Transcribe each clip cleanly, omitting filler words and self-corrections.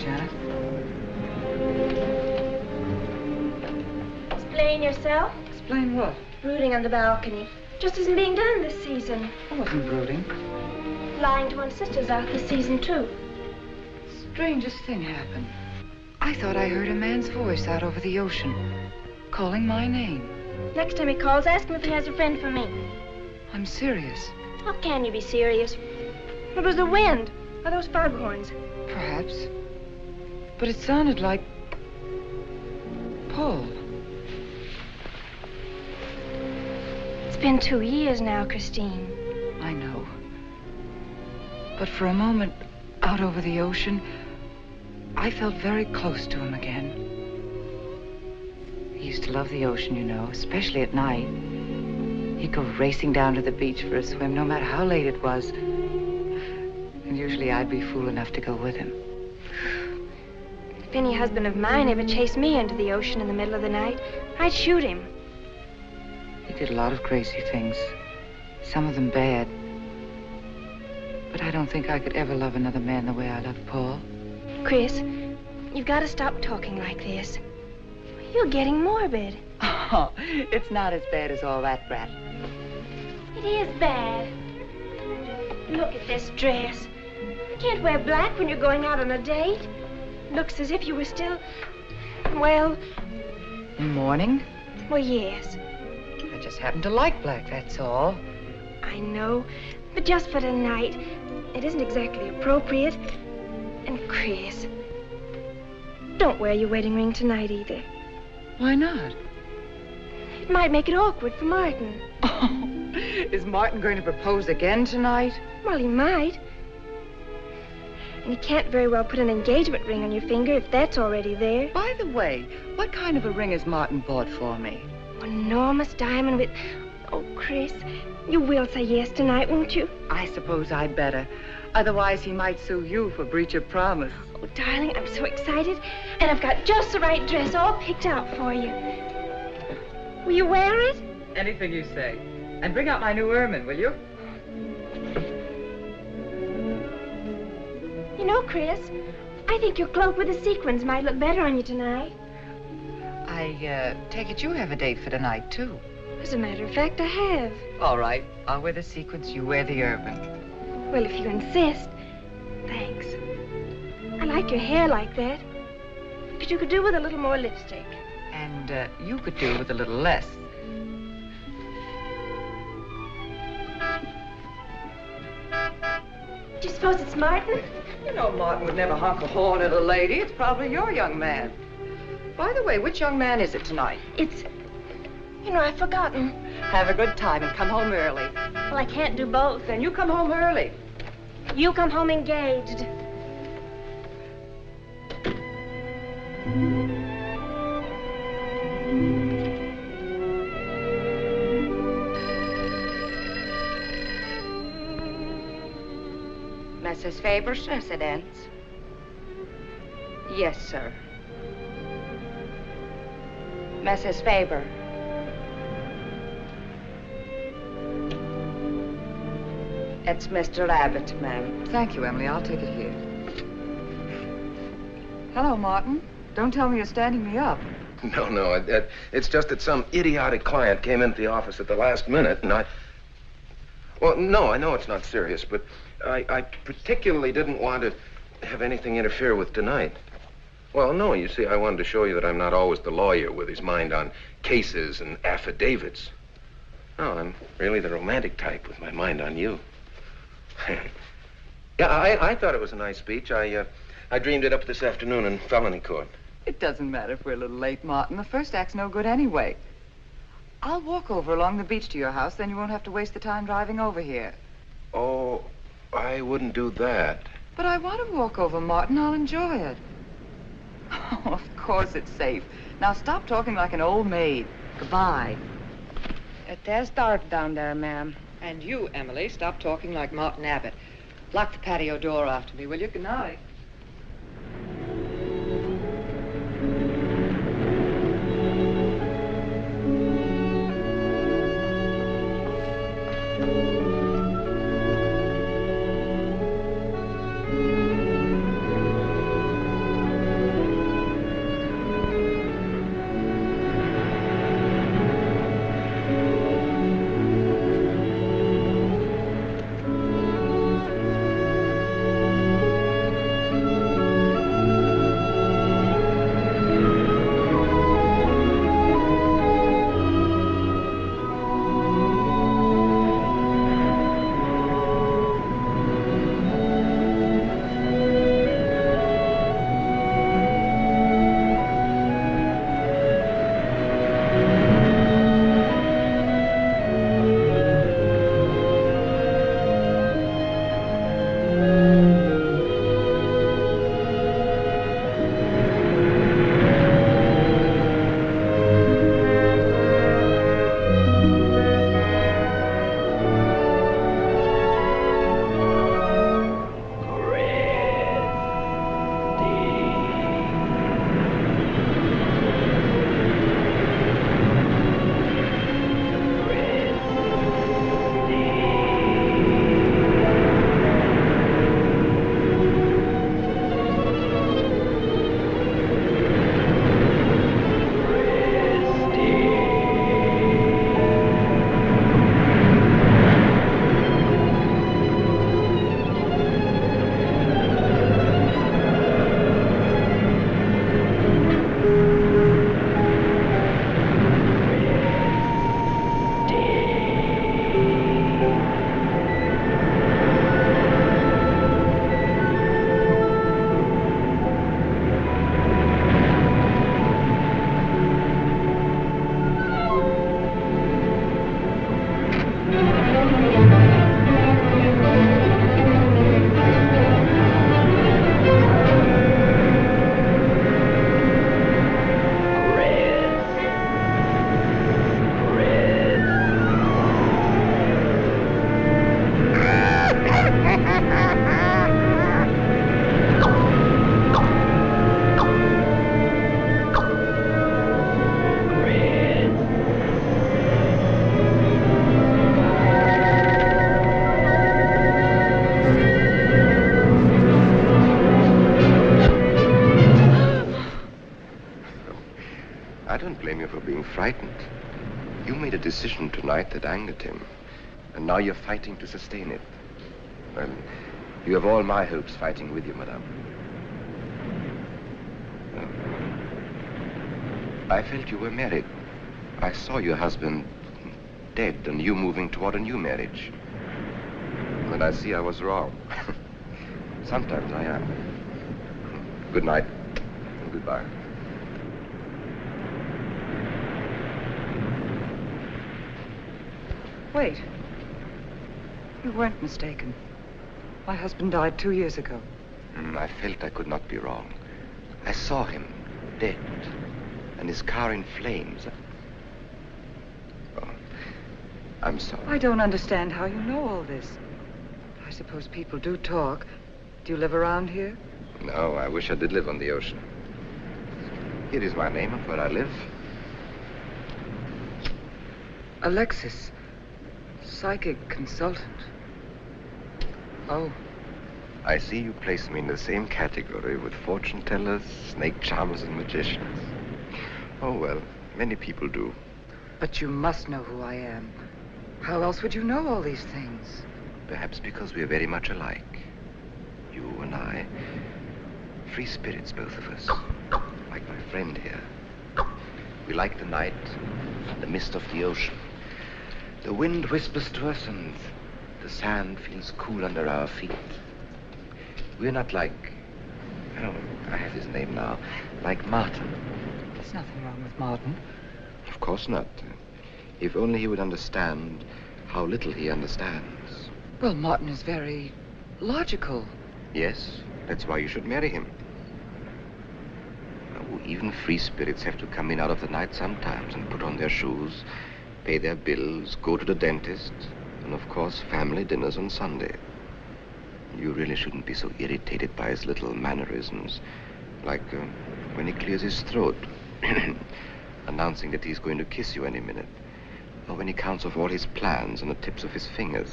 Janet. Explain yourself. Explain what? Brooding on the balcony. Just isn't being done this season. I wasn't brooding. Lying to one's sisters out this season, too. Strangest thing happened. I thought I heard a man's voice out over the ocean, calling my name. Next time he calls, ask him if he has a friend for me. I'm serious. How can you be serious? It was the wind, or those foghorns. Perhaps. But it sounded like Paul. It's been 2 years now, Christine. I know. But for a moment, out over the ocean, I felt very close to him again. He used to love the ocean, you know, especially at night. He'd go racing down to the beach for a swim, no matter how late it was. And usually I'd be fool enough to go with him. If any husband of mine ever chased me into the ocean in the middle of the night, I'd shoot him. He did a lot of crazy things, some of them bad. But I don't think I could ever love another man the way I loved Paul. Chris, you've got to stop talking like this. You're getting morbid. Oh, it's not as bad as all that, Brat. It is bad. Look at this dress. You can't wear black when you're going out on a date. Looks as if you were still, well... In mourning? Well, yes. I just happen to like black, that's all. I know, but just for tonight, it isn't exactly appropriate. And Chris, don't wear your wedding ring tonight either. Why not? It might make it awkward for Martin. Oh, is Martin going to propose again tonight? Well, he might. And he can't very well put an engagement ring on your finger if that's already there. By the way, what kind of a ring has Martin bought for me? An enormous diamond with... Oh, Chris, you will say yes tonight, won't you? I suppose I'd better. Otherwise, he might sue you for breach of promise. Oh, darling, I'm so excited. And I've got just the right dress all picked out for you. Will you wear it? Anything you say. And bring out my new ermine, will you? You know, Chris, I think your cloak with the sequins might look better on you tonight. I take it you have a date for tonight, too. As a matter of fact, I have. All right. I'll wear the sequins, you wear the ermine. Well, if you insist. Thanks. I like your hair like that. But you could do with a little more lipstick. And you could do with a little less. Do you suppose it's Martin? You know Martin would never honk a horn at a lady. It's probably your young man. By the way, which young man is it tonight? It's... You know, I've forgotten. Have a good time and come home early. Well, I can't do both. Then you come home early. You come home engaged. Mrs. Faber's residence? Yes, sir. Mrs. Faber. It's Mr. Abbott, ma'am. Thank you, Emily. I'll take it here. Hello, Martin. Don't tell me you're standing me up. No. It's just that some idiotic client came into the office at the last minute, and I... Well, no, I know it's not serious, but I particularly didn't want to have anything interfere with tonight. Well, no, you see, I wanted to show you that I'm not always the lawyer with his mind on cases and affidavits. No, I'm really the romantic type with my mind on you. Yeah, I thought it was a nice speech. I dreamed it up this afternoon in felony court. It doesn't matter if we're a little late, Martin. The first act's no good anyway. I'll walk over along the beach to your house, then you won't have to waste the time driving over here. Oh, I wouldn't do that. But I want to walk over, Martin. I'll enjoy it. Oh, of course it's safe. Now stop talking like an old maid. Goodbye. There's dark down there, ma'am. And you, Emily, stop talking like Martin Abbott. Lock the patio door after me, will you? Good night. don't blame you for being frightened. You made a decision tonight that angered him. And now you're fighting to sustain it. Well, you have all my hopes fighting with you, madame. I felt you were married. I saw your husband dead and you moving toward a new marriage. And I see I was wrong. Sometimes I am. Good night and goodbye. Wait. You weren't mistaken. My husband died 2 years ago. I felt I could not be wrong. I saw him dead and his car in flames. Oh, I'm sorry. I don't understand how you know all this. I suppose people do talk. Do you live around here? No, I wish I did live on the ocean. Here is my name and where I live. Alexis. Psychic consultant. Oh. I see you place me in the same category with fortune tellers, snake charmers, and magicians. Oh, well, many people do. But you must know who I am. How else would you know all these things? Perhaps because we are very much alike. You and I. Free spirits, both of us. Like my friend here. We like the night, the mist of the ocean. The wind whispers to us and the sand feels cool under our feet. We're not like, oh, I have his name now, like Martin. There's nothing wrong with Martin. Of course not. If only he would understand how little he understands. Well, Martin is very logical. Yes, that's why you should marry him. Oh, even free spirits have to come in out of the night sometimes and put on their shoes, pay their bills, go to the dentist, and of course, family dinners on Sunday. You really shouldn't be so irritated by his little mannerisms, like when he clears his throat, announcing that he's going to kiss you any minute, or when he counts off all his plans on the tips of his fingers.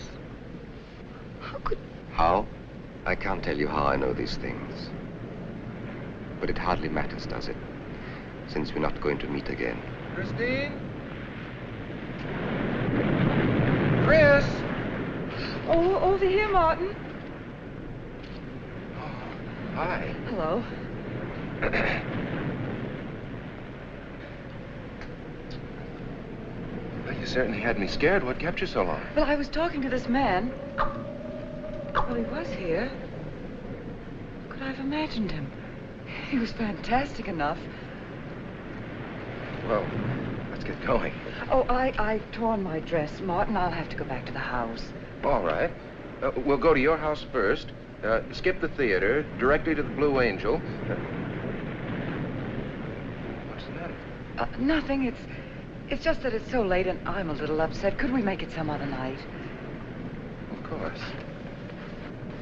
How could... How? I can't tell you how I know these things. But it hardly matters, does it? Since we're not going to meet again. Christine? Chris! Oh, over here, Martin. Hi. Hello. Well, you certainly had me scared. What kept you so long? Well, I was talking to this man. Well, he was here. Could I have imagined him? He was fantastic enough. Well, let's get going. Oh, I torn my dress, Martin. I'll have to go back to the house. All right. We'll go to your house first. Skip the theater, directly to the Blue Angel. What's the matter? Nothing. It's just that it's so late and I'm a little upset. Could we make it some other night? Of course.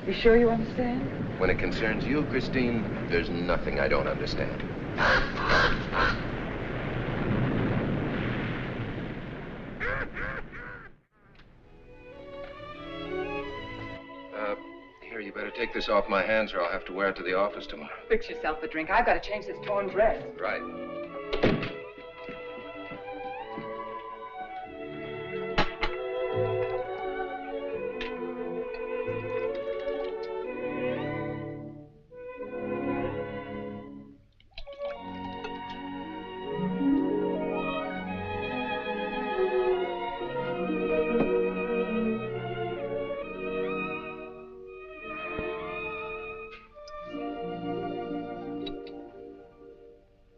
You sure you understand? When it concerns you, Christine, there's nothing I don't understand. Here, you better take this off my hands or I'll have to wear it to the office tomorrow. Fix yourself a drink. I've got to change this torn dress. Right.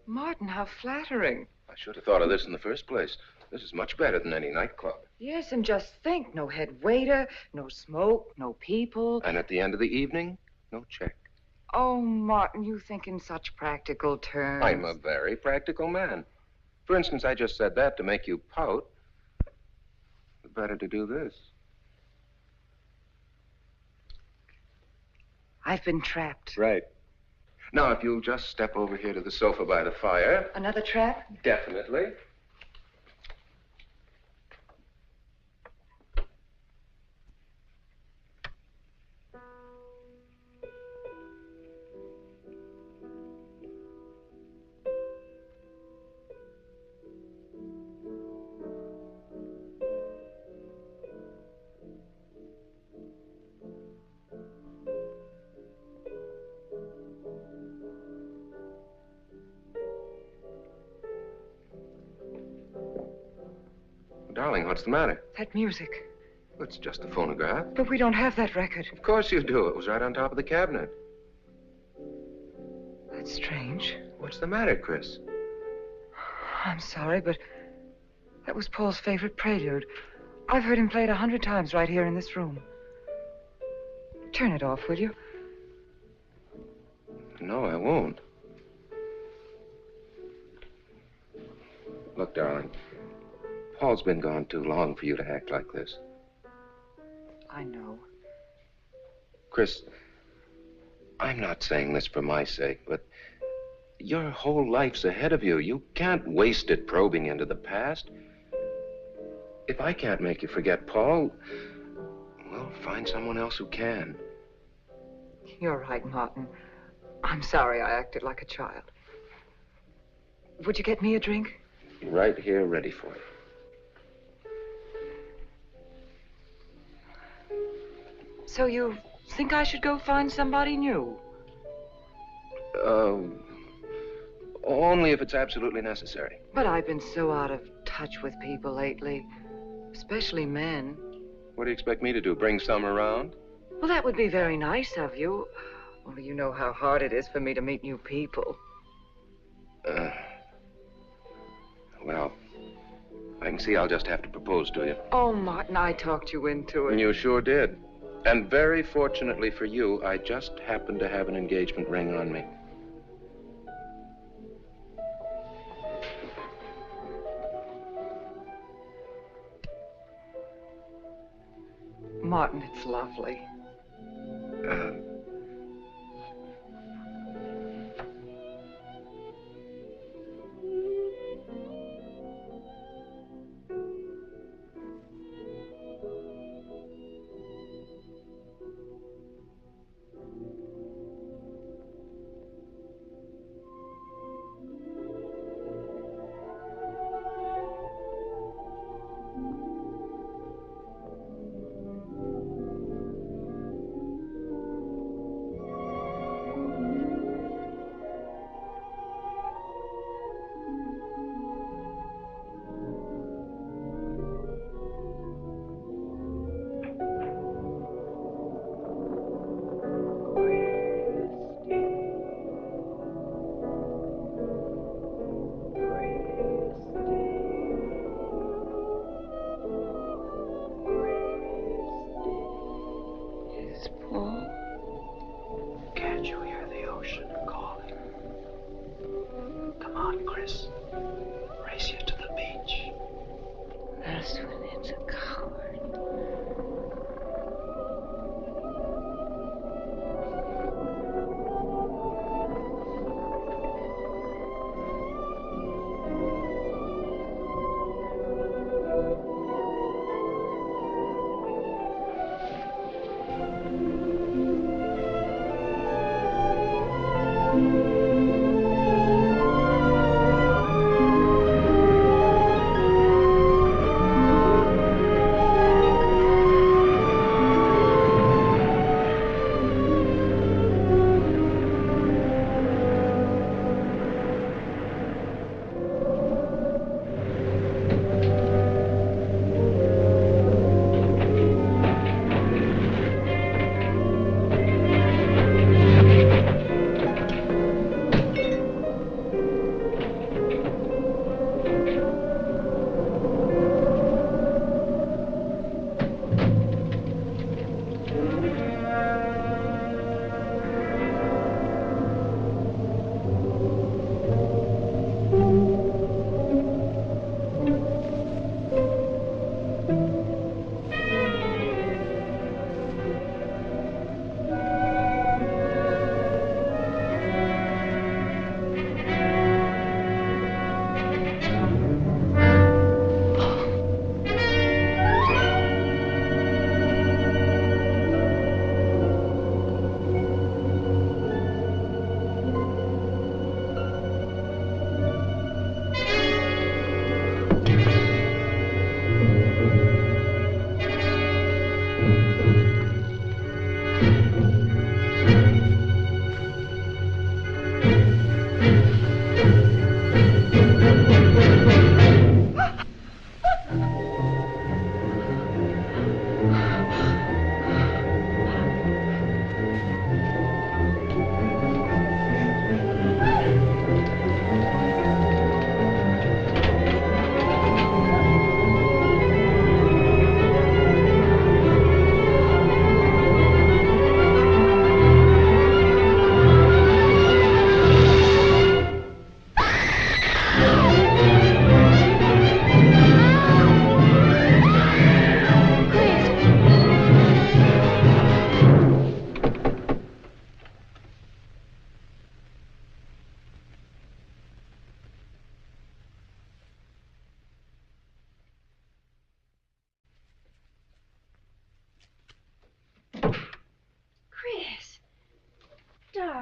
Martin, how flattering. I should have thought of this in the first place. This is much better than any nightclub. Yes, and just think, no head waiter, no smoke, no people. And at the end of the evening, no check. Oh, Martin, you think in such practical terms. I'm a very practical man. For instance, I just said that to make you pout. But better to do this. I've been trapped. Right. Now, if you'll just step over here to the sofa by the fire. Another trap? Definitely. Darling, what's the matter? That music. It's just a phonograph. But we don't have that record. Of course you do. It was right on top of the cabinet. That's strange. What's the matter, Chris? I'm sorry, but that was Paul's favorite prelude. I've heard him play it 100 times right here in this room. Turn it off, will you? No, I won't. Look, darling, Paul's been gone too long for you to act like this. I know. Chris, I'm not saying this for my sake, but your whole life's ahead of you. You can't waste it probing into the past. If I can't make you forget Paul, well, find someone else who can. You're right, Martin. I'm sorry I acted like a child. Would you get me a drink? Right here, ready for you. So you think I should go find somebody new? Only if it's absolutely necessary. But I've been so out of touch with people lately, especially men. What do you expect me to do, bring some around? Well, that would be very nice of you. Only you know how hard it is for me to meet new people. Well, I can see I'll just have to propose to you. Oh, Martin, I talked you into it. You sure did. And very fortunately for you, I just happened to have an engagement ring on me. Martin, it's lovely.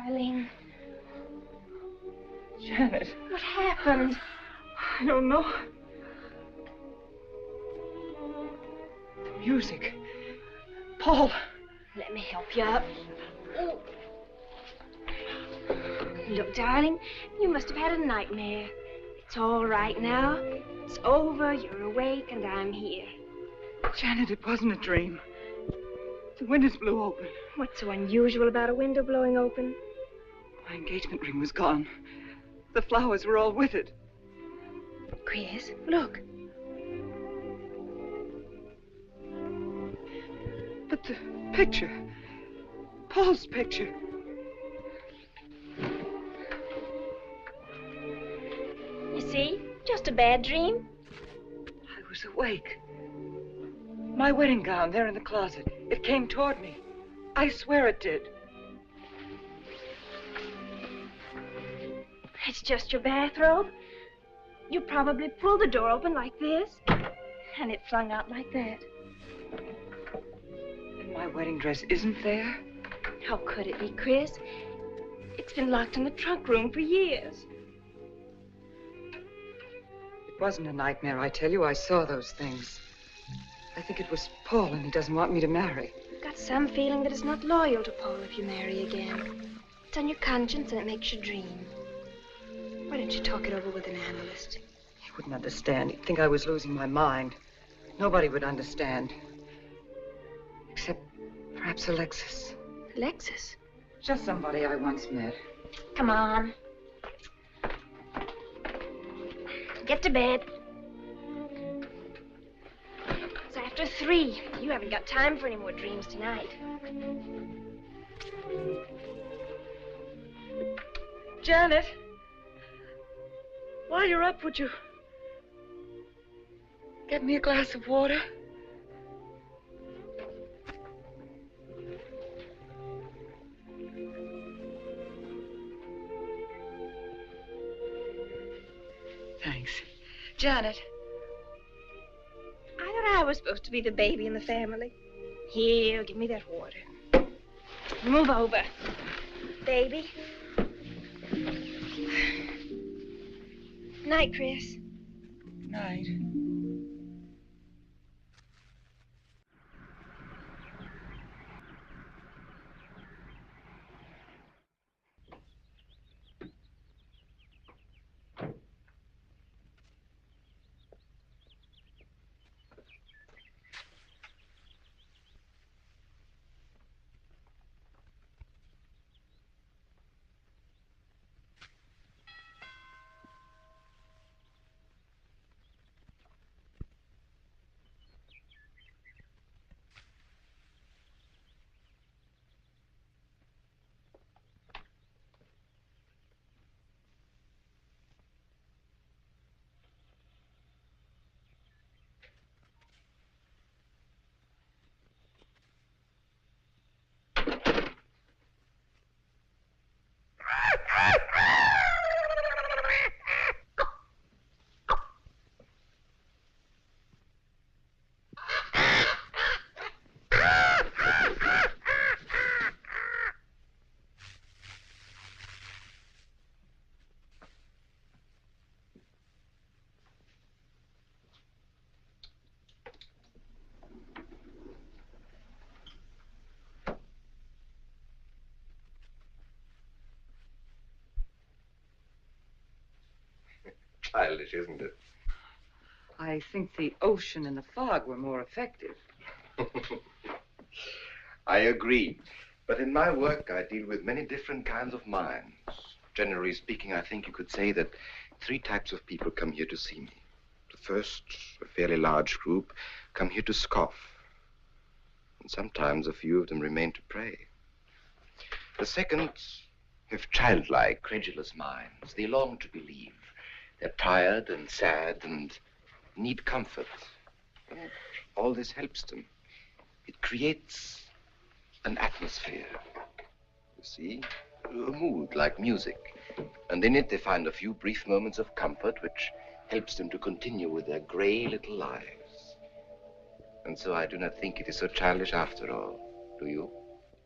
darling. Janet, What happened? I don't know. The music. Paul. Let me help you up. Oh. Look, darling, you must have had a nightmare. It's all right now. It's over, you're awake, and I'm here. Janet, it wasn't a dream. The windows blew open. What's so unusual about a window blowing open? My engagement ring was gone. The flowers were all with it. Chris, look. But the picture. Paul's picture. You see? Just a bad dream. I was awake. My wedding gown there in the closet. It came toward me. I swear it did. It's just your bathrobe. You probably pulled the door open like this, and it flung out like that. And my wedding dress isn't there? How could it be, Chris? It's been locked in the trunk room for years. It wasn't a nightmare, I tell you. I saw those things. I think it was Paul, and he doesn't want me to marry. I've got some feeling that it's not loyal to Paul if you marry again. It's on your conscience, and it makes you dream. Why don't you talk it over with an analyst? He wouldn't understand. He'd think I was losing my mind. Nobody would understand. Except perhaps Alexis. Alexis? Just somebody I once met. Come on. Get to bed. It's after 3. You haven't got time for any more dreams tonight. Janet, while you're up, would you get me a glass of water? Thanks. Janet. I thought I was supposed to be the baby in the family. Here, give me that water. Move over. Baby. Night, Chris. Night. Childish, isn't it? I think the ocean and the fog were more effective. I agree. But in my work, I deal with many different kinds of minds. Generally speaking, I think you could say that 3 types of people come here to see me. The first, a fairly large group, come here to scoff. And sometimes a few of them remain to pray. The second have childlike, credulous minds. They long to believe. They're tired and sad and need comfort. And all this helps them. It creates an atmosphere, you see, a mood like music. And in it they find a few brief moments of comfort which helps them to continue with their gray little lives. And so I do not think it is so childish after all, do you?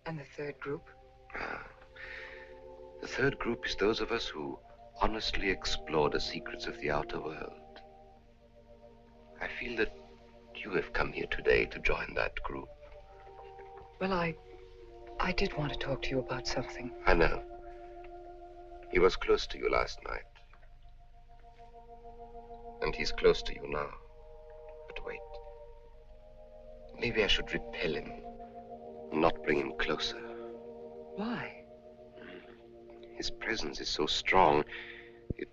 And the third group? third group is those of us who honestly explore the secrets of the outer world. I feel that you have come here today to join that group. Well, I did want to talk to you about something. I know. He was close to you last night. And he's close to you now. But wait. Maybe I should repel him, not bring him closer. Why? His presence is so strong, it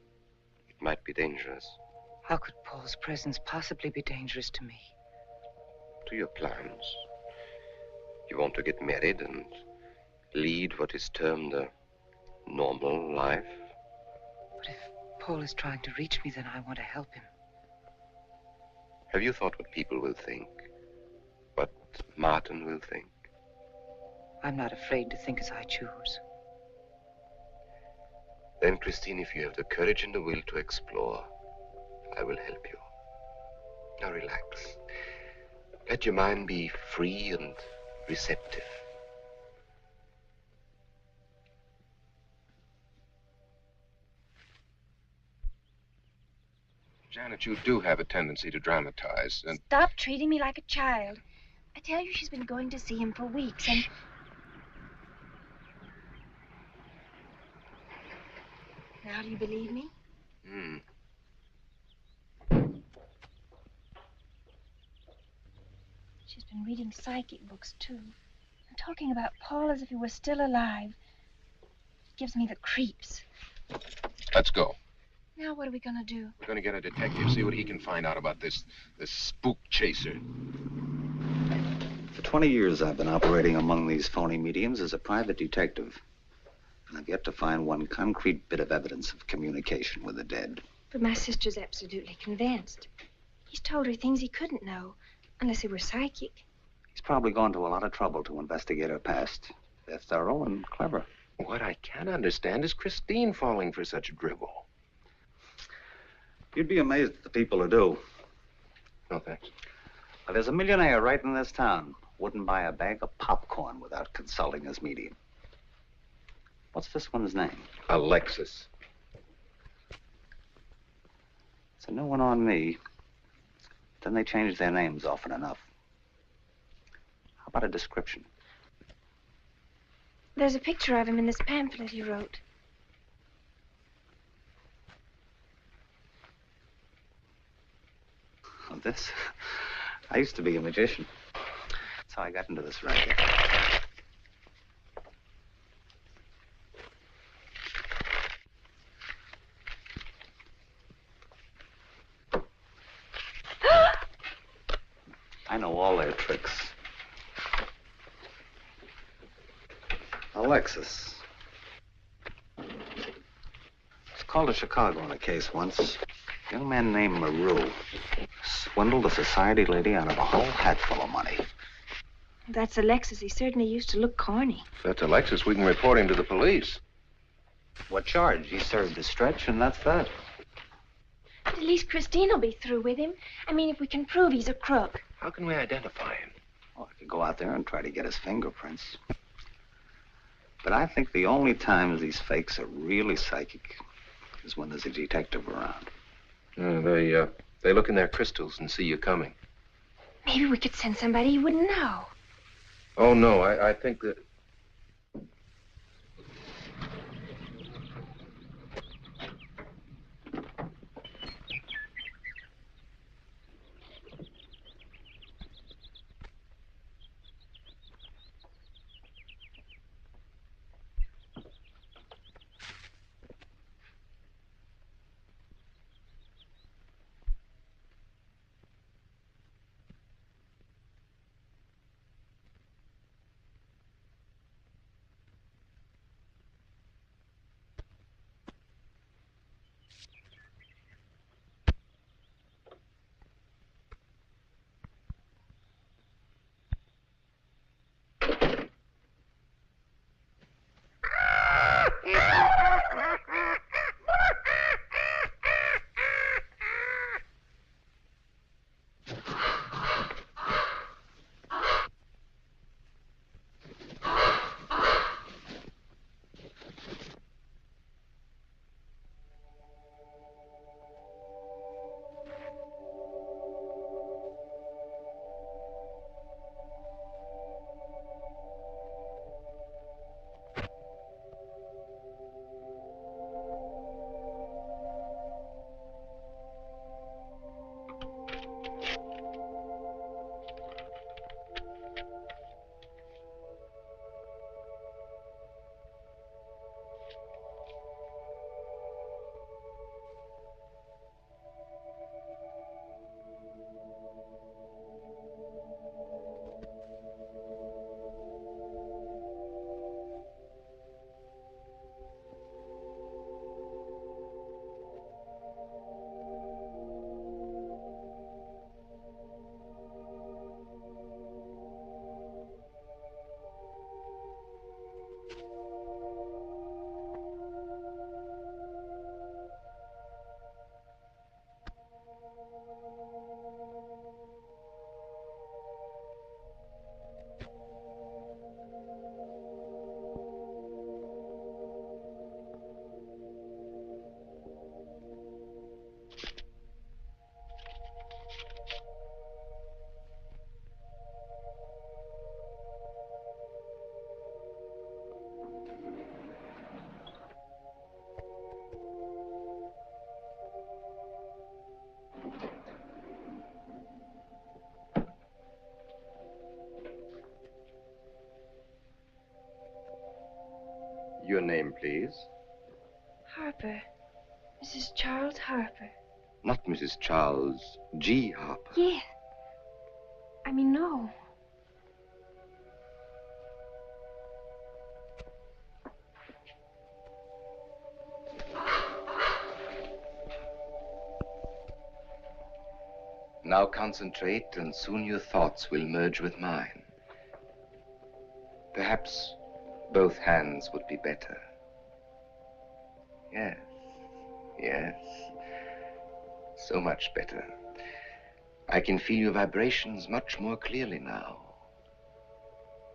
might be dangerous. How could Paul's presence possibly be dangerous to me? To your plans. You want to get married and lead what is termed a normal life. But if Paul is trying to reach me, then I want to help him. Have you thought what people will think? What Martin will think? I'm not afraid to think as I choose. Then, Christine, if you have the courage and the will to explore, I will help you. Now relax. Let your mind be free and receptive. Janet, you do have a tendency to dramatize, and... Stop treating me like a child. I tell you, she's been going to see him for weeks, and... Now do you believe me? She's been reading psychic books, too. And talking about Paul as if he were still alive. It gives me the creeps. Let's go. Now what are we gonna do? We're going to get a detective, see what he can find out about this spook chaser. For 20 years, I've been operating among these phony mediums as a private detective. And I've yet to find one concrete bit of evidence of communication with the dead. But my sister's absolutely convinced. He's told her things he couldn't know, unless he were psychic. He's probably gone to a lot of trouble to investigate her past. They're thorough and clever. What I can't understand is Christine falling for such drivel. You'd be amazed at the people who do. No, thanks. Well, there's a millionaire right in this town. Wouldn't buy a bag of popcorn without consulting his medium. What's this one's name? Alexis. It's a new one on me. Then they change their names often enough. How about a description? There's a picture of him in this pamphlet he wrote. Oh, this? I used to be a magician. That's how I got into this racket. I know all their tricks. Alexis. I was called to Chicago on a case once. A young man named Maru swindled a society lady out of a whole hatful of money. That's Alexis. He certainly used to look corny. If that's Alexis, we can report him to the police. What charge? He served his stretch, and that's that. But at least Christine will be through with him. I mean, if we can prove he's a crook. How can we identify him? Well, I could go out there and try to get his fingerprints. But I think the only times these fakes are really psychic is when there's a detective around. They look in their crystals and see you coming. Maybe we could send somebody you wouldn't know. Oh, no, I think that... Your name, please? Harper. Mrs. Charles Harper. Not Mrs. Charles G. Harper. Yeah. I mean, no. Now concentrate, and soon your thoughts will merge with mine. Perhaps both hands would be better. Yes, yes. So much better. I can feel your vibrations much more clearly now.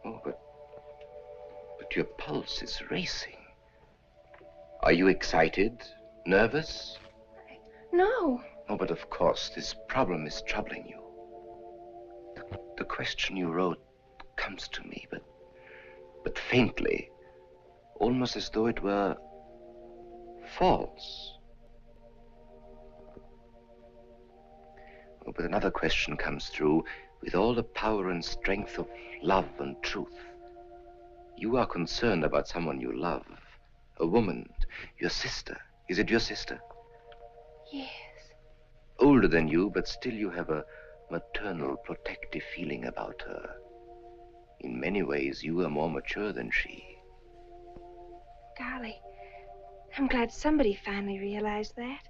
Oh, but your pulse is racing. Are you excited? Nervous? No. Oh, but of course, this problem is troubling you. The question you wrote comes to me, but faintly, almost as though it were false. Oh, but another question comes through with all the power and strength of love and truth. You are concerned about someone you love, a woman, your sister. Is it your sister? Yes. Older than you, but still you have a maternal, protective feeling about her. In many ways, you are more mature than she. Golly, I'm glad somebody finally realized that.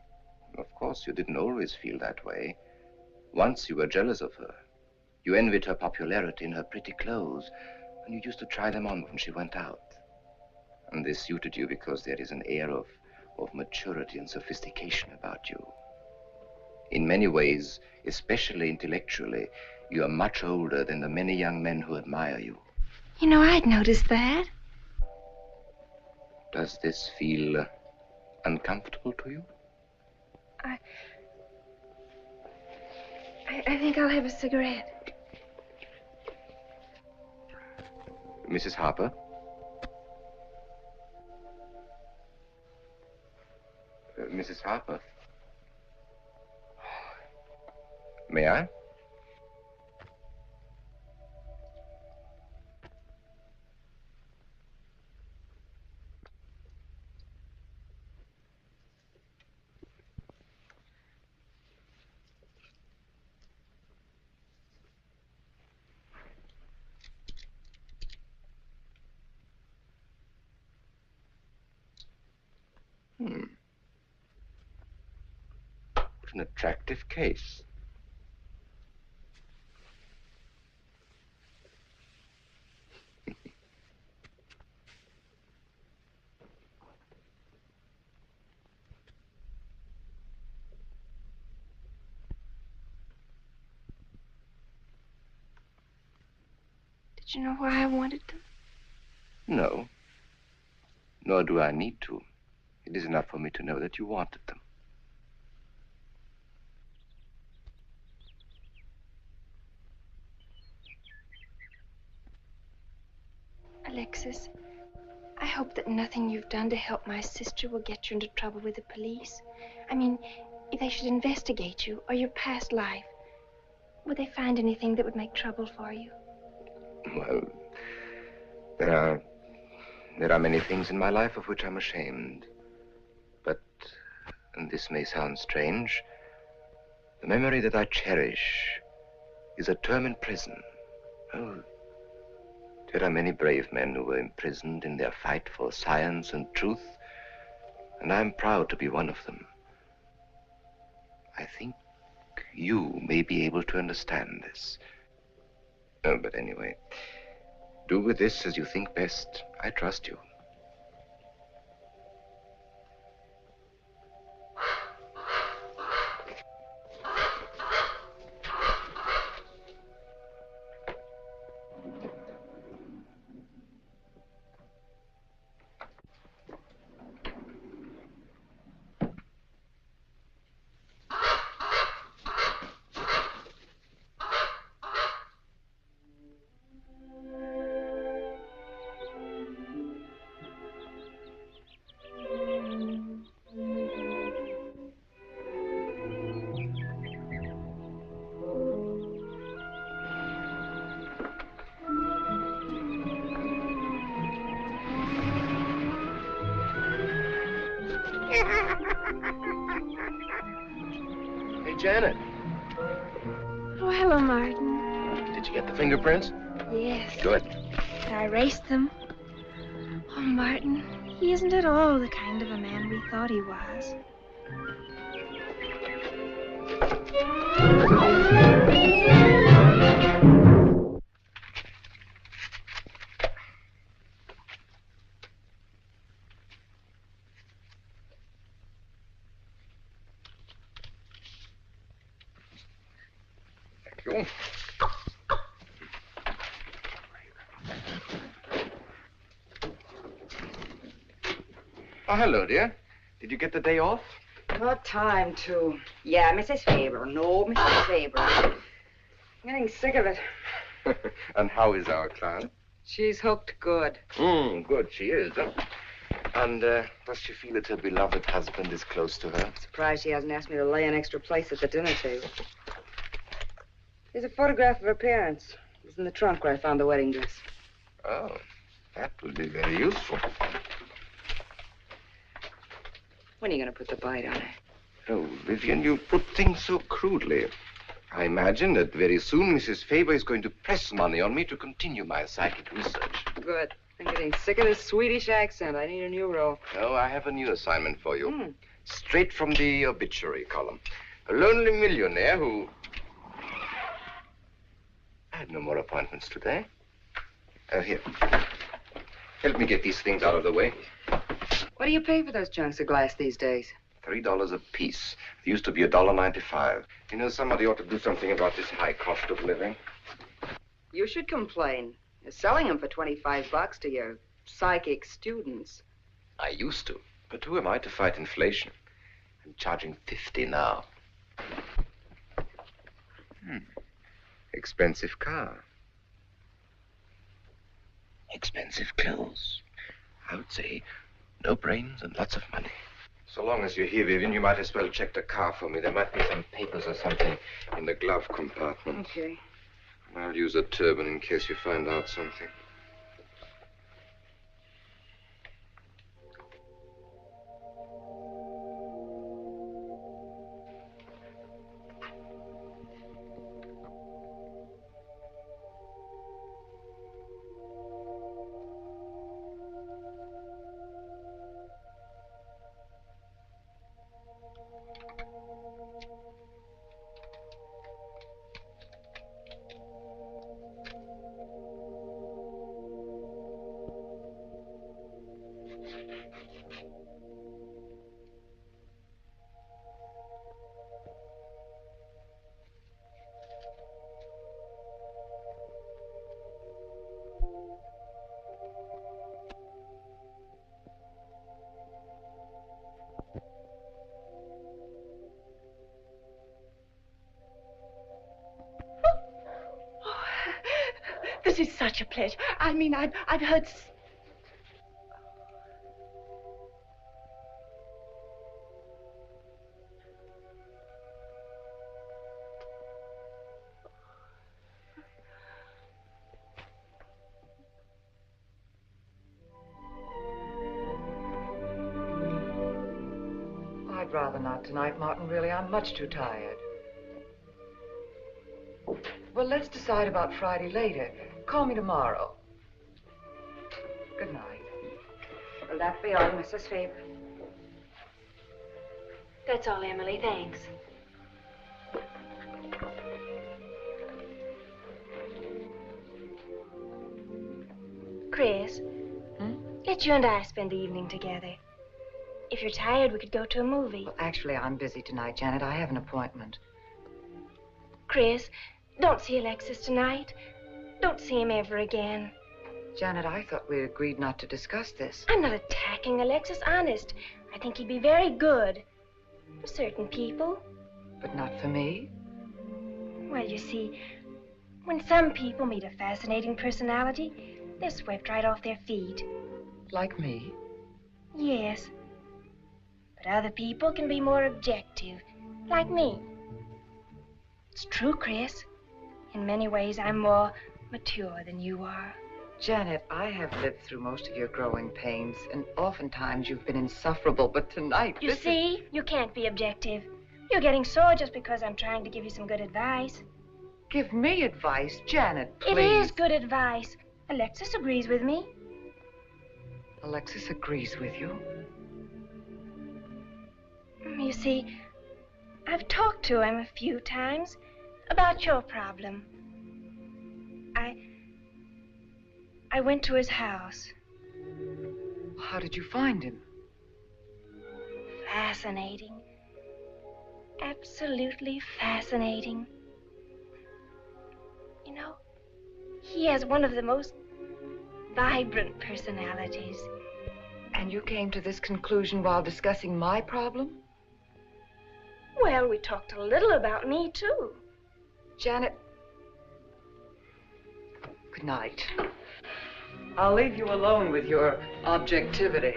Of course, you didn't always feel that way. Once you were jealous of her. You envied her popularity and her pretty clothes, and you used to try them on when she went out. And this suited you because there is an air of maturity and sophistication about you. In many ways, especially intellectually, you are much older than the many young men who admire you. You know, I'd noticed that. Does this feel uncomfortable to you? I think I'll have a cigarette. Mrs. Harper? Mrs. Harper? May I? What an attractive case. Did you know why I wanted them? No. Nor do I need to. It is enough for me to know that you wanted them. Alexis, I hope that nothing you've done to help my sister will get you into trouble with the police. I mean, if they should investigate you or your past life, would they find anything that would make trouble for you? Well, there are many things in my life of which I'm ashamed. But, and this may sound strange, the memory that I cherish is a term in prison. Oh, there are many brave men who were imprisoned in their fight for science and truth, and I'm proud to be one of them. I think you may be able to understand this. Oh, but anyway, do with this as you think best. I trust you. Hey, Janet. Oh, hello, Martin. Did you get the fingerprints? Yes. Good. I erased them. Oh, Martin, he isn't at all the kind of a man we thought he was. Thank you. Oh, hello, dear. Did you get the day off? What time to? Yeah, Mrs. Faber. No, Mrs. Faber. I'm getting sick of it. And how is our client? She's hooked good. Good, she is. And does she feel that her beloved husband is close to her? Surprised she hasn't asked me to lay an extra place at the dinner table. Here's a photograph of her parents. It was in the trunk where I found the wedding dress. Oh, that will be very useful. When are you going to put the bite on it? Oh, Vivian, you put things so crudely. I imagine that very soon Mrs. Faber is going to press money on me to continue my psychic research. Good. I'm getting sick of this Swedish accent. I need a new role. Oh, I have a new assignment for you. Straight from the obituary column. A lonely millionaire who... I had no more appointments today. Here. Help me get these things out of the way. What do you pay for those chunks of glass these days? $3 a piece. It used to be $1.95. You know, somebody ought to do something about this high cost of living. You should complain. You're selling them for $25 to your psychic students. I used to. But who am I to fight inflation? I'm charging $50 now. Expensive car. Expensive clothes. I would say no brains and lots of money. So long as you're here, Vivian, you might as well check the car for me. There might be some papers or something in the glove compartment. Okay. I'll use a turban in case you find out something. This is such a pleasure. I mean, I've heard... I'd rather not tonight, Martin, really. I'm much too tired. Well, let's decide about Friday later. Call me tomorrow. Good night. Will that be all, Mrs. Faber? That's all, Emily. Thanks. Chris, let you and I spend the evening together. If you're tired, we could go to a movie. Well, actually, I'm busy tonight, Janet. I have an appointment. Chris, don't see Alexis tonight. Don't see him ever again. Janet, I thought we agreed not to discuss this. I'm not attacking Alexis, honest. I think he'd be very good for certain people. But not for me? Well, you see, when some people meet a fascinating personality, they're swept right off their feet. Like me? Yes. But other people can be more objective, like me. It's true, Chris. In many ways, I'm more mature than you are. Janet, I have lived through most of your growing pains, and oftentimes you've been insufferable, but tonight... You see? You can't be objective. You're getting sore just because I'm trying to give you some good advice. Give me advice, Janet, please. It is good advice. Alexis agrees with me. Alexis agrees with you? You see, I've talked to him a few times about your problem. I went to his house. How did you find him? Fascinating. Absolutely fascinating. You know, he has one of the most vibrant personalities. And you came to this conclusion while discussing my problem? Well, we talked a little about me, too. Janet, good night. I'll leave you alone with your objectivity.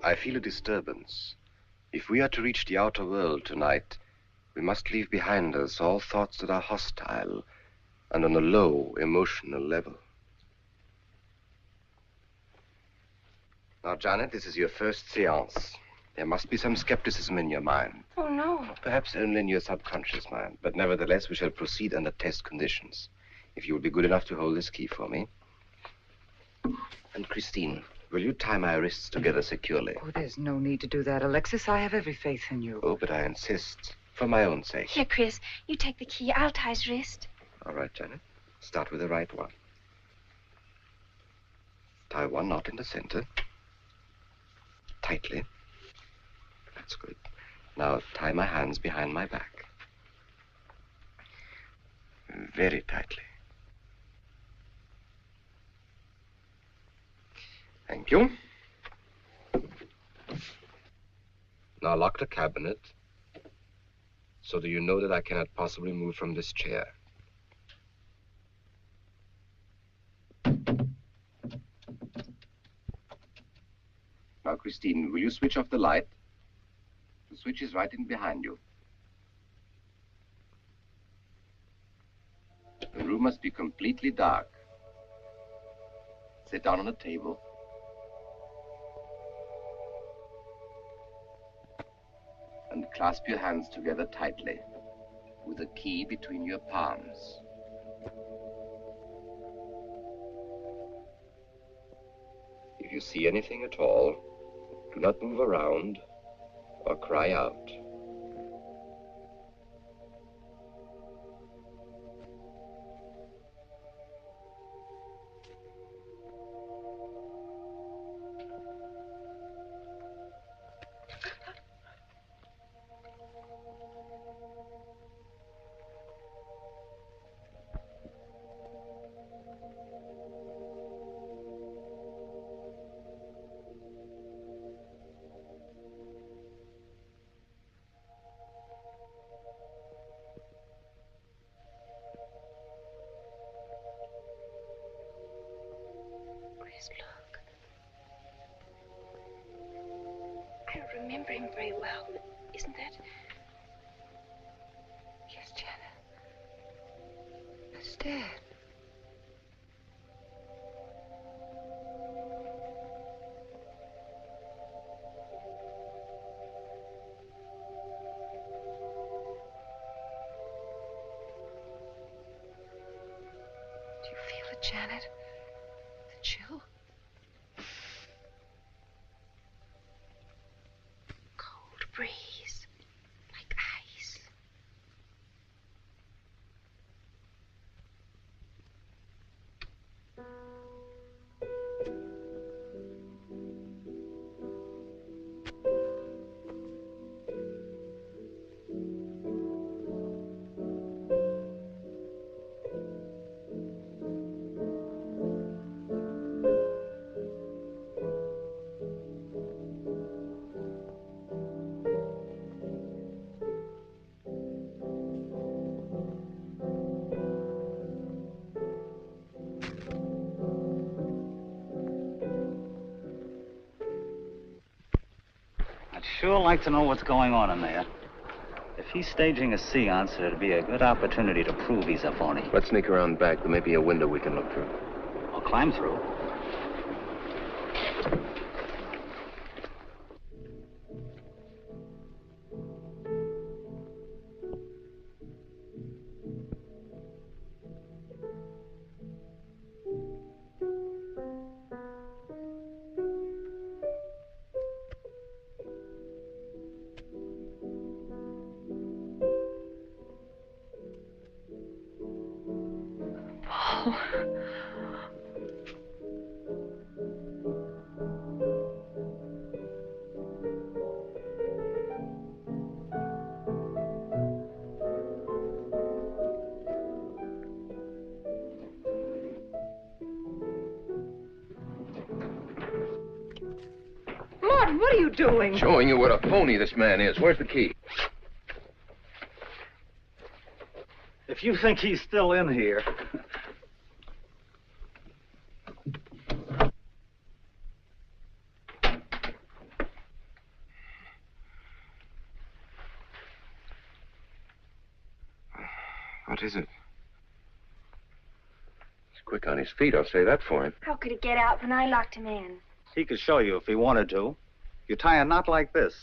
I feel a disturbance. If we are to reach the outer world tonight, we must leave behind us all thoughts that are hostile and on a low emotional level. Now, Janet, this is your first séance. There must be some skepticism in your mind. Oh, no. Perhaps only in your subconscious mind, but nevertheless, we shall proceed under test conditions. If you will be good enough to hold this key for me. And Christine, will you tie my wrists together securely? Oh, there's no need to do that, Alexis. I have every faith in you. Oh, but I insist, for my own sake. Here, Chris, you take the key. I'll tie his wrist. All right, Janet. Start with the right one. Tie one knot in the center. Tightly. That's good. Now tie my hands behind my back. Very tightly. Thank you. Now lock the cabinet. So do you know that I cannot possibly move from this chair? Now, Christine, will you switch off the light? The switch is right in behind you. The room must be completely dark. Sit down on a table. And clasp your hands together tightly, with the key between your palms. If you see anything at all, do not move around or cry out. Look. I don't remember him very well, but isn't that... Yes, Janet. That's Dad. Do you feel it, Janet? The chill? sure like to know what's going on in there. If he's staging a seance, it'd be a good opportunity to prove he's a phony. Let's sneak around back. There may be a window we can look through. Or climb through. What are you doing? Showing you what a phony this man is. Where's the key? If you think he's still in here... What is it? He's quick on his feet, I'll say that for him. How could he get out when I locked him in? He could show you if he wanted to. You tie a knot like this.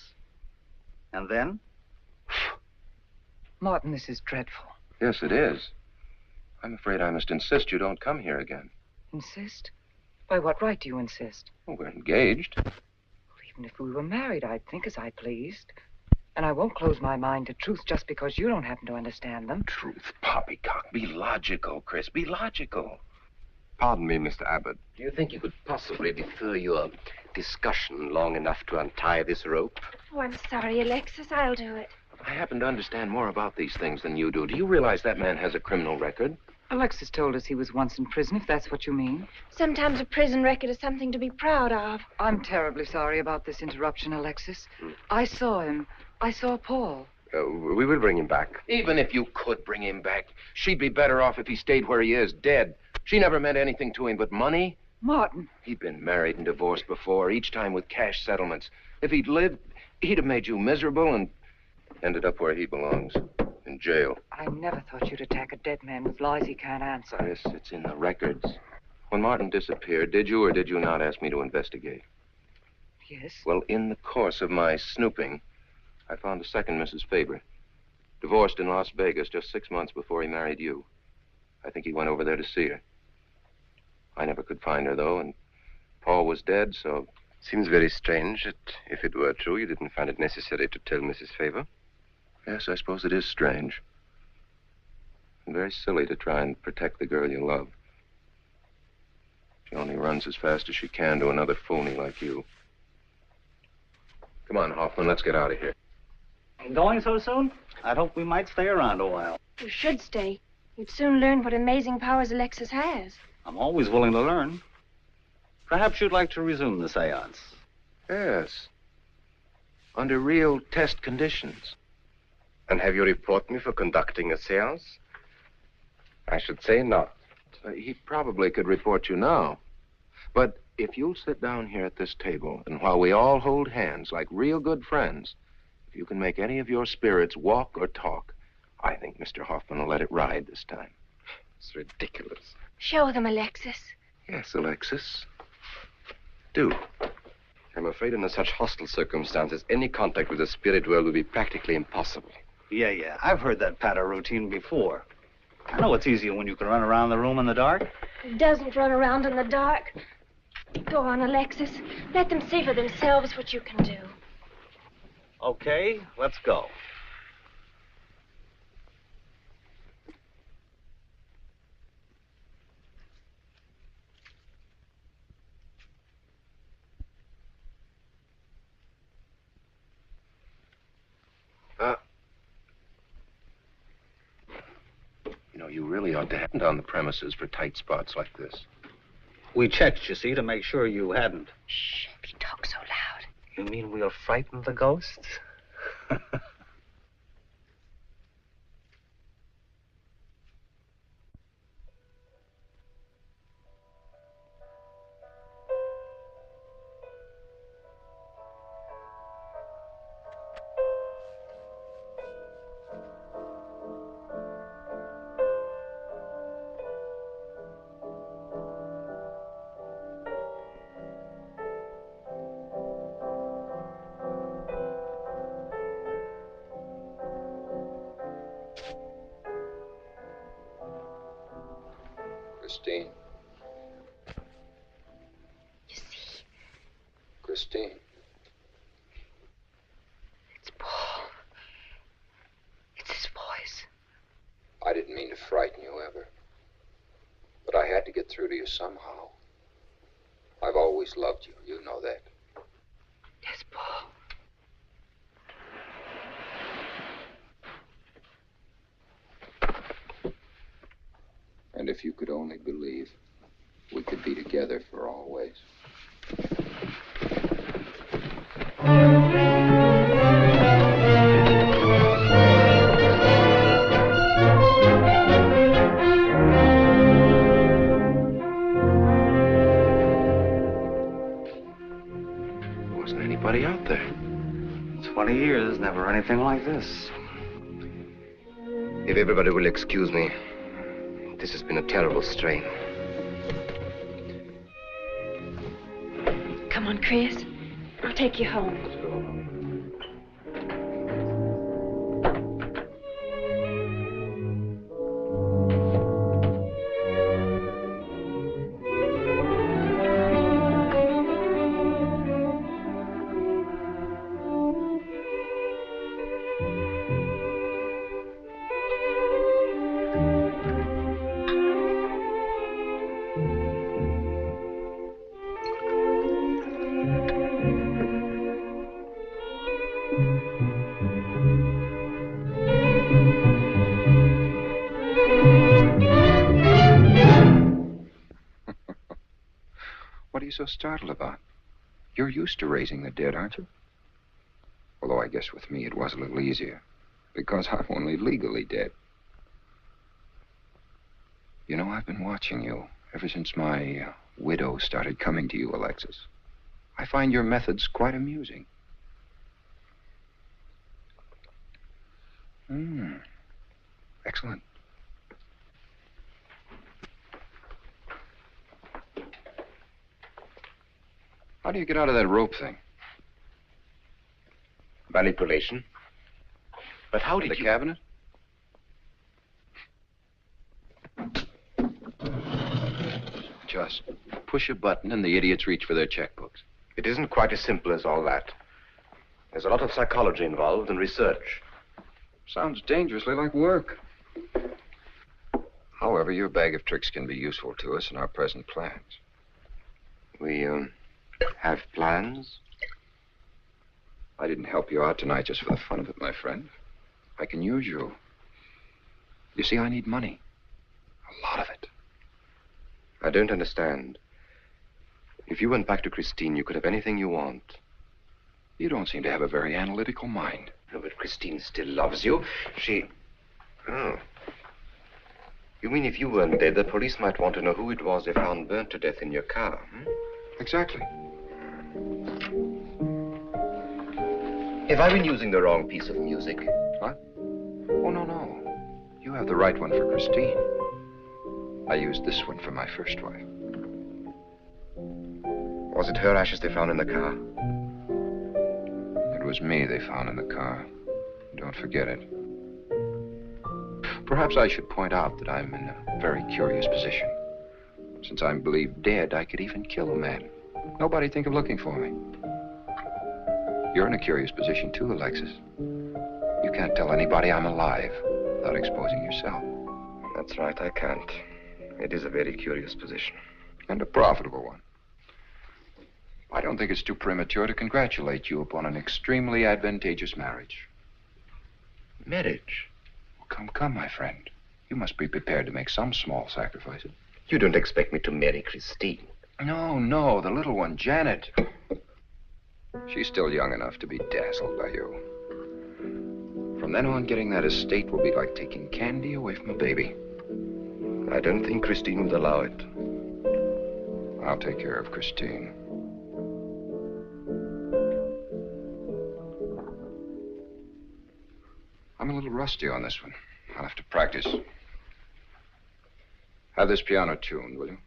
And then? Martin, this is dreadful. Yes, it is. I'm afraid I must insist you don't come here again. Insist? By what right do you insist? Well, we're engaged. Well, even if we were married, I'd think as I pleased. And I won't close my mind to truth just because you don't happen to understand them. Truth, poppycock. Be logical, Chris. Be logical. Pardon me, Mr. Abbott. Do you think you could possibly defer your discussion long enough to untie this rope? Oh, I'm sorry, Alexis. I'll do it. I happen to understand more about these things than you do. Do you realize that man has a criminal record? Alexis told us he was once in prison, if that's what you mean. Sometimes a prison record is something to be proud of. I'm terribly sorry about this interruption, Alexis. I saw him. I saw Paul. We will bring him back. Even if you could bring him back, she'd be better off if he stayed where he is, dead. She never meant anything to him but money. Martin. He'd been married and divorced before, each time with cash settlements. If he'd lived, he'd have made you miserable and ended up where he belongs, in jail. I never thought you'd attack a dead man with lies he can't answer. Yes, it's in the records. When Martin disappeared, did you or did you not ask me to investigate? Yes. Well, in the course of my snooping, I found a second Mrs. Faber, divorced in Las Vegas just 6 months before he married you. I think he went over there to see her. I never could find her, though, and Paul was dead, so... Seems very strange that if it were true, you didn't find it necessary to tell Mrs. Faber. Yes, I suppose it is strange. And very silly to try and protect the girl you love. She only runs as fast as she can to another phony like you. Come on, Hoffman, let's get out of here. Going so soon? I'd hope we might stay around a while. You should stay. You'd soon learn what amazing powers Alexis has. I'm always willing to learn. Perhaps you'd like to resume the seance. Yes. Under real test conditions. And have you report me for conducting a seance? I should say not. He probably could report you now. But if you'll sit down here at this table, and while we all hold hands like real good friends, if you can make any of your spirits walk or talk, I think Mr. Hoffman will let it ride this time. It's ridiculous. Show them, Alexis. Yes, Alexis. Do. I'm afraid under such hostile circumstances, any contact with the spirit world would be practically impossible. Yeah. I've heard that patter routine before. I know it's easier when you can run around the room in the dark. Who doesn't run around in the dark? Go on, Alexis. Let them see for themselves what you can do. Okay, let's go. You know, you really ought to hand on the premises for tight spots like this. We checked, you see, to make sure you hadn't. Shh, if you talk so loud. You mean we'll frighten the ghosts? Christine. You see, Christine. it's Paul. It's his voice. I didn't mean to frighten you ever. But I had to get through to you somehow. I've always loved you. You know that. Yes, Paul. And if you could only believe, we could be together for always. There wasn't anybody out there. 20 years, never anything like this. If everybody will excuse me, this has been a terrible strain. Come on, Chris. I'll take you home. What are you so startled about? You're used to raising the dead, aren't you? Although I guess with me it was a little easier, because I'm only legally dead. You know, I've been watching you ever since my widow started coming to you, Alexis. I find your methods quite amusing. Excellent. How do you get out of that rope thing? Manipulation. But how did The you... cabinet? Just push a button and the idiots reach for their checkbooks. It isn't quite as simple as all that. There's a lot of psychology involved and research. Sounds dangerously like work. However, your bag of tricks can be useful to us in our present plans. We, have plans? I didn't help you out tonight just for the fun of it, my friend. I can use you. You see, I need money. A lot of it. I don't understand. If you went back to Christine, you could have anything you want. You don't seem to have a very analytical mind. No, but Christine still loves you. She... Oh. You mean if you weren't dead, the police might want to know who it was they found burnt to death in your car, hmm? Exactly. Have I been using the wrong piece of music? What? Oh, no. You have the right one for Christine. I used this one for my first wife. Was it her ashes they found in the car? It was me they found in the car. Don't forget it. Perhaps I should point out that I'm in a very curious position. Since I'm believed dead, I could even kill a man. Nobody'd think of looking for me. You're in a curious position, too, Alexis. You can't tell anybody I'm alive without exposing yourself. That's right, I can't. It is a very curious position. And a profitable one. I don't think it's too premature to congratulate you upon an extremely advantageous marriage. Marriage? Well, come, my friend. You must be prepared to make some small sacrifices. You don't expect me to marry Christine? No, the little one, Janet. She's still young enough to be dazzled by you. From then on, getting that estate will be like taking candy away from a baby. I don't think Christine would allow it. I'll take care of Christine. I'm a little rusty on this one. I'll have to practice. Have this piano tuned, will you?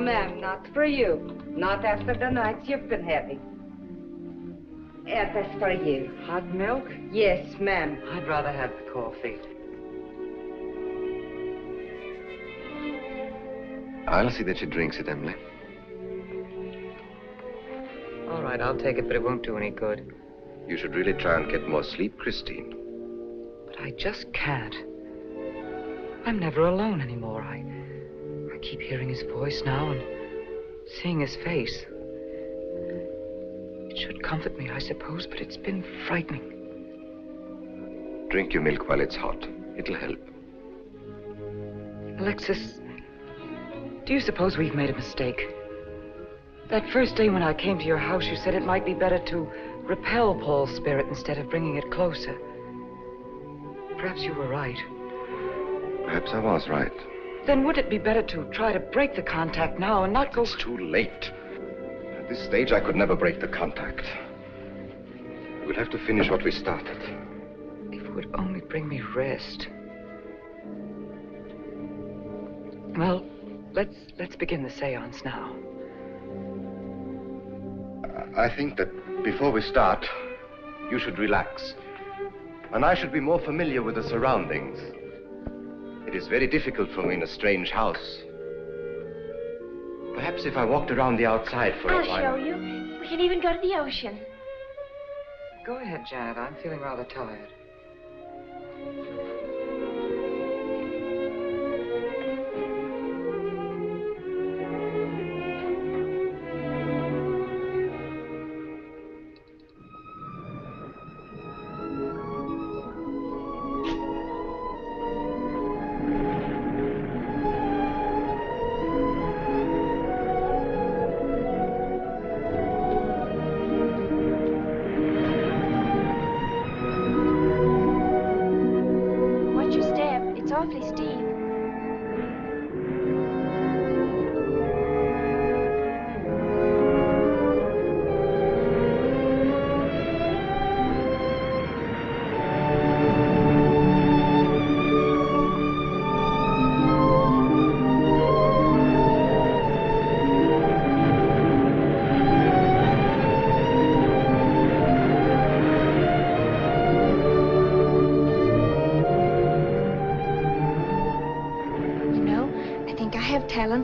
ma'am, not for you. Not after the nights you've been having. That's for you. Hot milk? Yes, ma'am. I'd rather have the coffee. I'll see that she drinks it, Emily. All right, I'll take it, but it won't do any good. You should really try and get more sleep, Christine. But I just can't. I'm never alone anymore. I keep hearing his voice now and seeing his face. It should comfort me, I suppose, but it's been frightening. Drink your milk while it's hot. It'll help. Alexis, do you suppose we've made a mistake? That first day when I came to your house, you said it might be better to repel Paul's spirit instead of bringing it closer. Perhaps you were right. Perhaps I was right. Then would it be better to try to break the contact now and not go... It's too late. At this stage, I could never break the contact. We'll have to finish what we started. If it would only bring me rest. Well, let's begin the seance now. I think that before we start, you should relax. And I should be more familiar with the surroundings. It is very difficult for me in a strange house. Perhaps if I walked around the outside for a while... I'll show you. We can even go to the ocean. Go ahead, Janet. I'm feeling rather tired.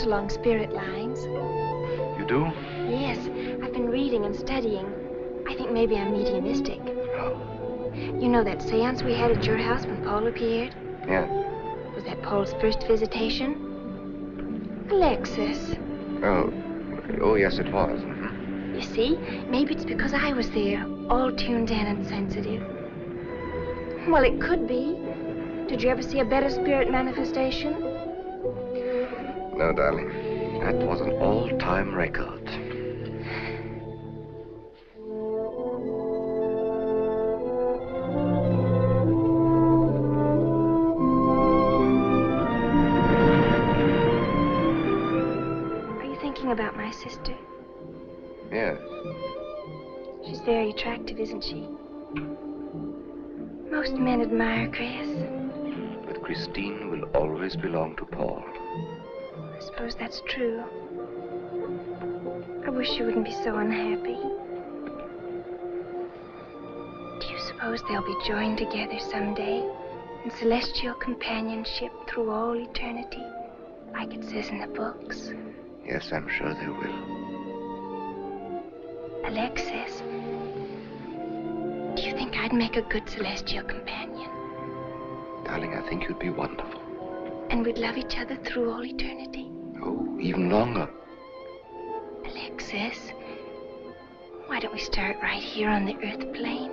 Along spirit lines. You do? Yes, I've been reading and studying. I think maybe I'm mediumistic. Oh. You know that seance we had at your house when Paul appeared? Yes. Was that Paul's first visitation? Alexis. Oh, yes, it was. You see, maybe it's because I was there, all tuned in and sensitive. Well, it could be. Did you ever see a better spirit manifestation? No, darling. That was an all-time record. Are you thinking about my sister? Yes. She's very attractive, isn't she? Most men admire Chris. But Christine will always belong to Paul. I suppose that's true. I wish you wouldn't be so unhappy. Do you suppose they'll be joined together someday in celestial companionship through all eternity, like it says in the books? Yes, I'm sure they will. Alexis, do you think I'd make a good celestial companion? Darling, I think you'd be wonderful. And we'd love each other through all eternity? Oh, even longer. Alexis, why don't we start right here on the earth plane?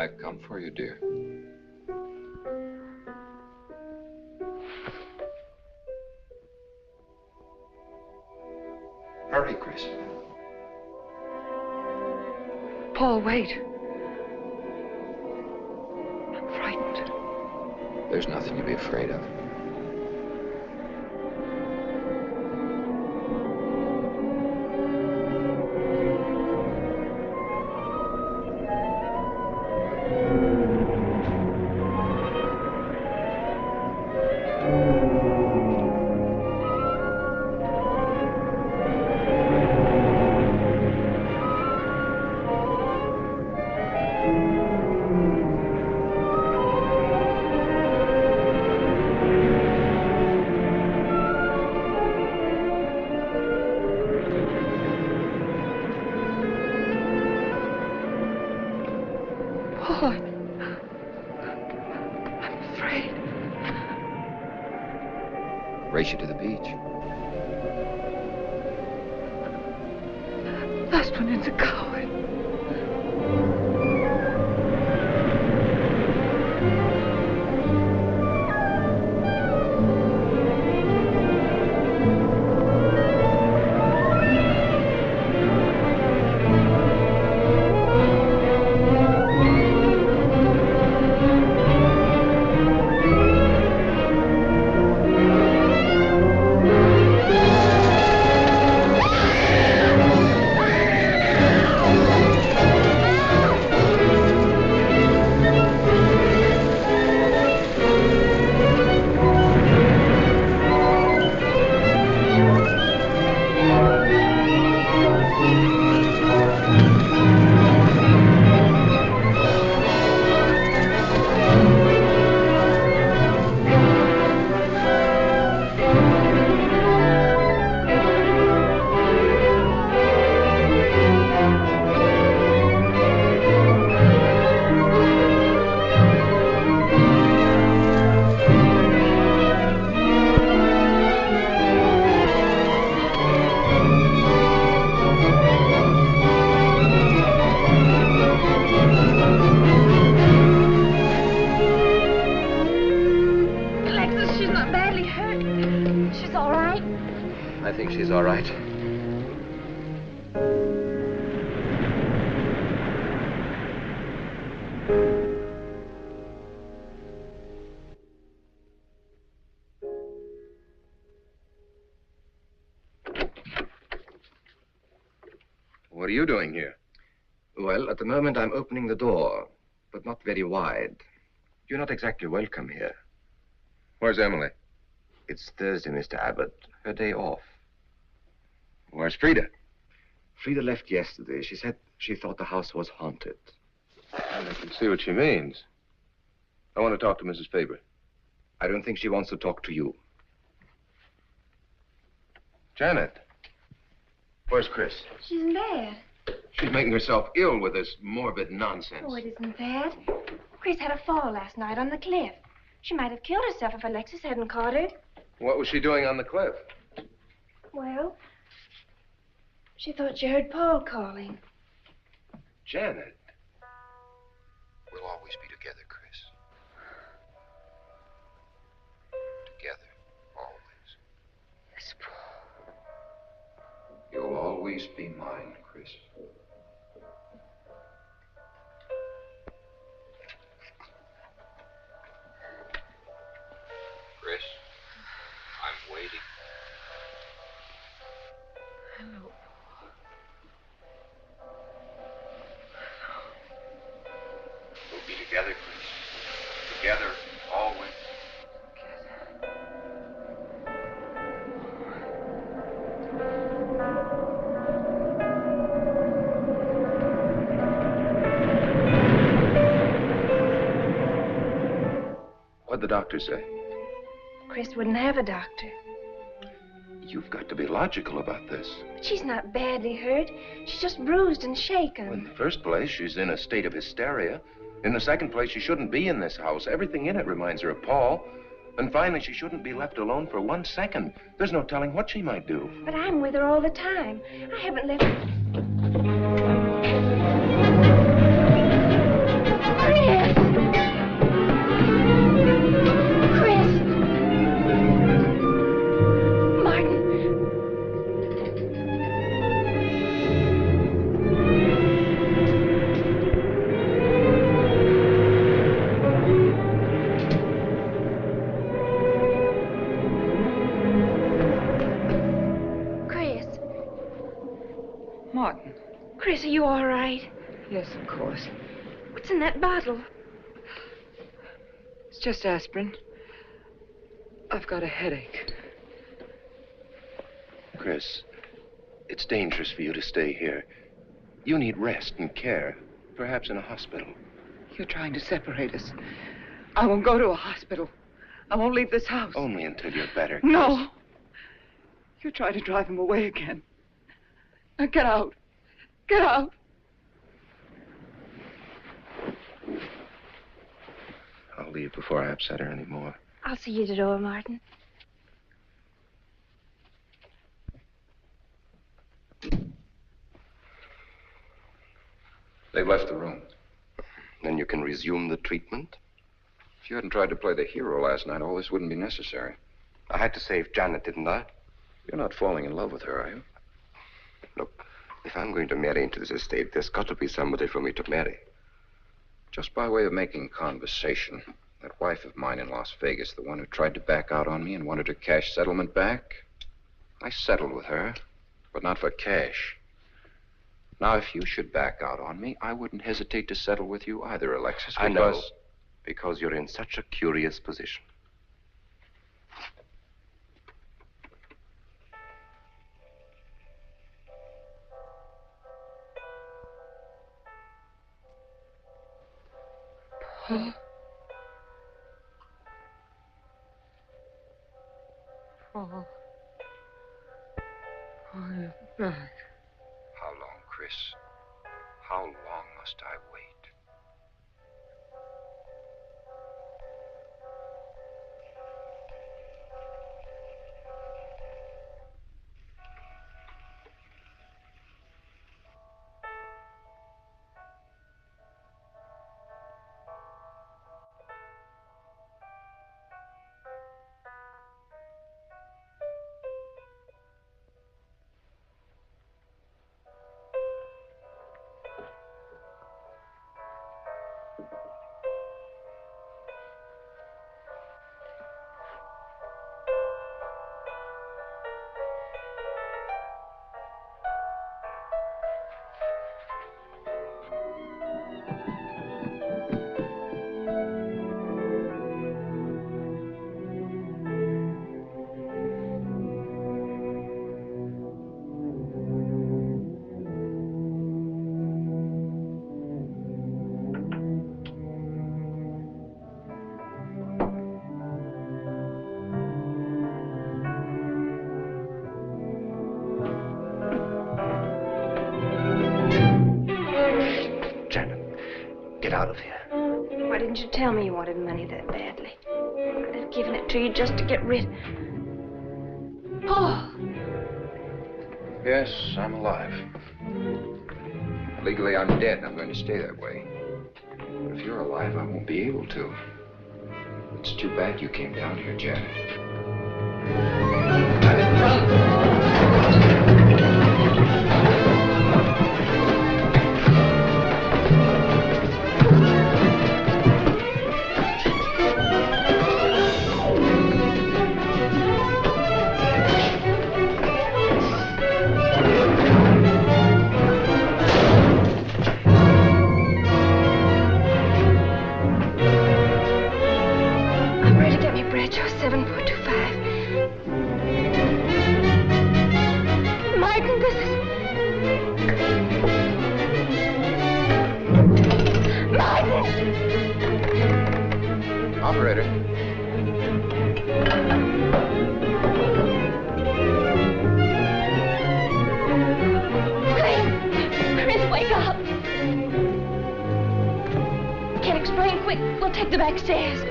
I've come for you, dear. Hurry, Chris. Paul, wait. I'm frightened. There's nothing to be afraid of. Race you to the beach. Last one in's a coward. All right. What are you doing here? Well, at the moment I'm opening the door, but not very wide. You're not exactly welcome here. Where's Emily? It's Thursday, Mr. Abbott. Her day off. Where's Frida? Frida left yesterday. She said she thought the house was haunted. I can see what she means. I want to talk to Mrs. Faber. I don't think she wants to talk to you. Janet. Where's Chris? She's in bed. She's making herself ill with this morbid nonsense. Oh, it isn't that. Chris had a fall last night on the cliff. She might have killed herself if Alexis hadn't caught her. What was she doing on the cliff? Well, she thought she heard Paul calling. Janet. We'll always be together, Chris. Together, always. Yes, Paul. You'll always be mine, Chris. Chris, I'm waiting. Hello. We'll be together, Chris. Together, always. What'd the doctor say? Chris wouldn't have a doctor. You've got to be logical about this. But she's not badly hurt. She's just bruised and shaken. Well, in the first place, she's in a state of hysteria. In the second place, she shouldn't be in this house. Everything in it reminds her of Paul. And finally, she shouldn't be left alone for 1 second. There's no telling what she might do. But I'm with her all the time. I haven't left... Hurry Martin. Chris, are you all right? Yes, of course. What's in that bottle? It's just aspirin. I've got a headache. Chris, it's dangerous for you to stay here. You need rest and care, perhaps in a hospital. You're trying to separate us. I won't go to a hospital. I won't leave this house. Only until you're better. No. You're trying to drive him away again. Now get out. Get out. I'll leave before I upset her anymore. I'll see you at the door, Martin. They've left the room. Then you can resume the treatment? If you hadn't tried to play the hero last night, all this wouldn't be necessary. I had to save Janet, didn't I? You're not falling in love with her, are you? Look, if I'm going to marry into this estate, there's got to be somebody for me to marry. Just by way of making conversation, that wife of mine in Las Vegas, the one who tried to back out on me and wanted her cash settlement back, I settled with her, but not for cash. Now, if you should back out on me, I wouldn't hesitate to settle with you either, Alexis, because... I know, because you're in such a curious position. Paul. Paul. Oh, you're back. How long, Chris? How long must I wait? Out of here. Why didn't you tell me you wanted money that badly? I'd have given it to you just to get rid... Paul! Yes, I'm alive. Legally, I'm dead, and I'm going to stay that way. But if you're alive, I won't be able to. It's too bad you came down here, Janet. Operator. Chris, wake up. Can't explain. Quick, we'll take the back stairs.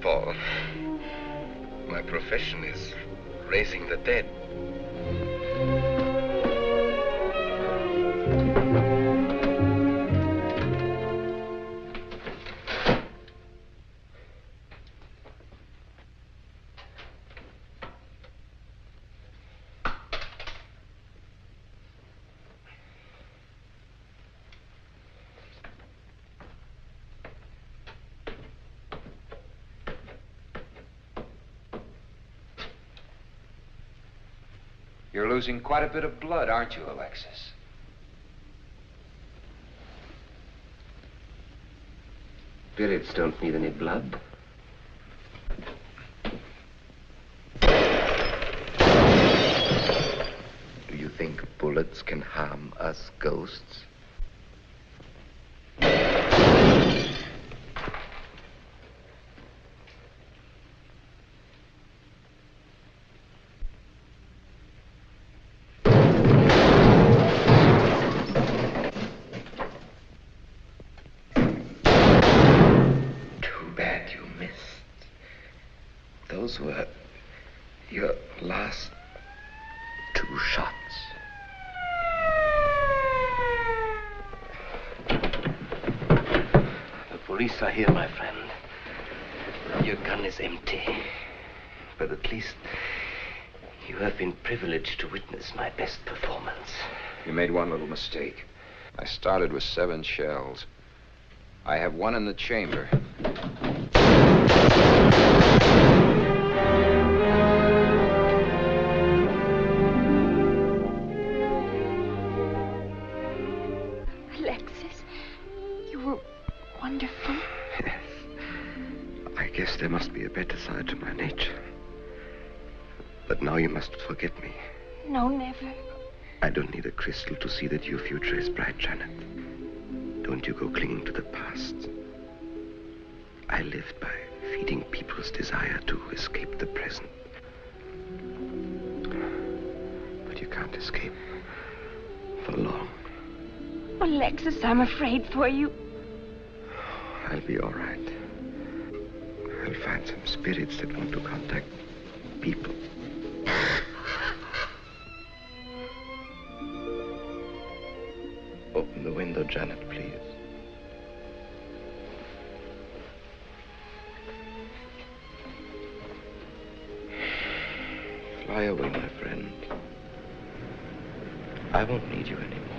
Paul. My profession is raising the dead. You're losing quite a bit of blood, aren't you, Alexis? Spirits don't need any blood. Do you think bullets can harm us ghosts? Those were your last 2 shots. The police are here, my friend. Your gun is empty. But at least you have been privileged to witness my best performance. You made one little mistake. I started with 7 shells. I have 1 in the chamber. Alexis, you were wonderful. Yes. I guess there must be a better side to my nature. But now you must forget me. No, never. I don't need a crystal to see that your future is bright, Janet. Don't you go clinging to the past. I lived by feeding people's desire to escape the present. But you can't escape for long. Oh, Alexis, I'm afraid for you. I'll be all right. I'll find some spirits that want to contact people. Open the window, Janet, please. Fly away, my friend. I won't need you anymore.